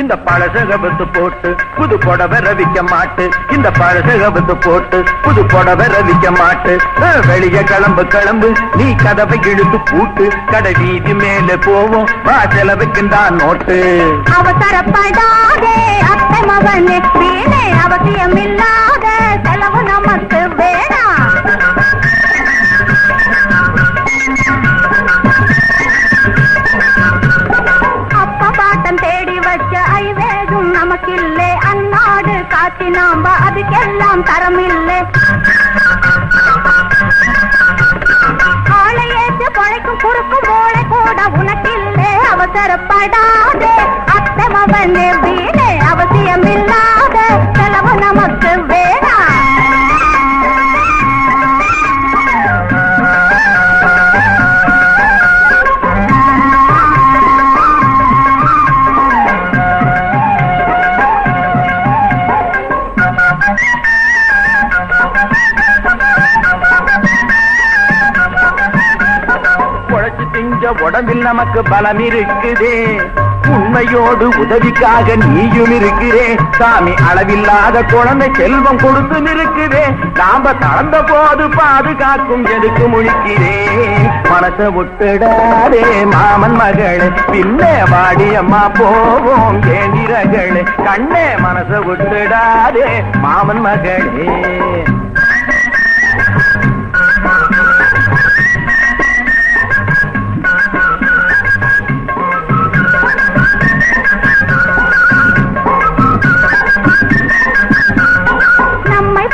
இந்த பழசகபத்து போட்டு புது புடவை ரவிக்க மாட்டு. இந்த பழசகபத்து போட்டு புது புடவை ரவிக்க மாட்டு. வெளிய கிளம்பு கிளம்பு நீ கதவை இழுத்து பூட்டு. கடை வீதி மேல போவோம் வா செலவுக்குந்தான் நோட்டு. அவசரப்படாதே அத்தை மகனே வீணே அவசியம் இல்லாத செலவு நமக்கு வேணாம். அப்ப பாட்டம் தேடி வச்ச ஐவேதும் நமக்கில்லை. அந்நாடு காட்டி நாம அதுக்கெல்லாம் தரமில்லை. ஆளை ஏற்று பழைக்கும் குறுக்கும் மூளை கூட உனக்கில்லை. அவசரப்படாதே அத்தை மகனே வீணே அவசியம் இல்லாத செலவு நமக்கு வேணாம். உடம்பில் நமக்கு பலம் இருக்குதே. உண்மையோடு உதவிக்காக நீயும் இருக்கிறே. சாமி அளவில்லாத குழந்தை செல்வம் கொடுத்தும் இருக்குதே. நாம தளர்ந்த போது பாதுகாக்கும் எதுக்கு முழிக்கிறேன். மனசை விட்டுடாதே மாமன் மகளே பின்னே வாடியம்மா போவோம் ஏந்திரகளே. கண்ணே மனசை விட்டுடாதே மாமன் மகளே.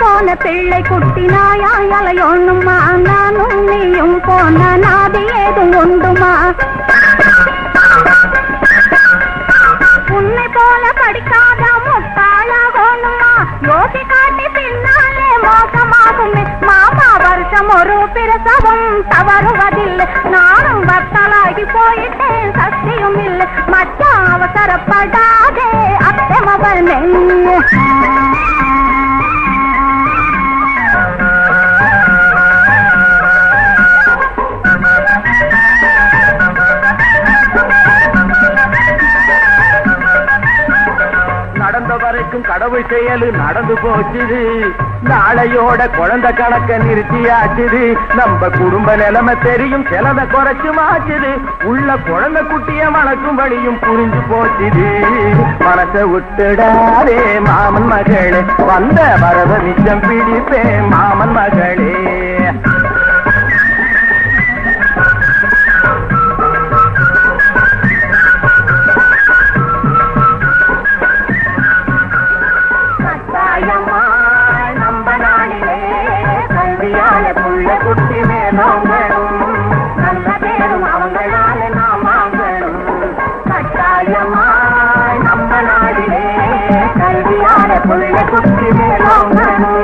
போன பிள்ளை குட்டி நாயாயலையொண்ணுமா நானும் நீயும் போன நாதி ஏதும் உண்டுமா. உன்னை போல படிக்காத முட்டாளாகணுமா. யோசி காட்டி பின்னாலே மோசமாகுமே மாமா. வருஷம் ஒரு பிரசவம் தவறுவதில்லை. நானும் வத்தலாகி போயிட்டேன் சக்தியும் இல்லை. மச்சான் அவசரப்படாதே அத்தை மகனே. வரைக்கும் கடவுள் செயலு நடந்து போச்சுது. நாளையோட குழந்தை கணக்க நிறுத்தியாச்சுது. நம்ம குடும்ப நிலைமை தெரியும் செலவை குறைச்சு மாச்சுது. உள்ள குழந்தை குட்டிய மணக்கும் வழியும் புரிஞ்சு போச்சுது. மனசை விட்டுடாதே மாமன் மகளே வந்த வரவ மிச்சம் பிடிப்பே மாமன் மகளே. குட்டி மேலோங்களும் நல்ல பேரும் அவங்களால நாம் வாங்கணும். கட்டாயமாய் நம்ம நாடிலே கல்வியான புள்ள குட்டி மேலோங்களும்.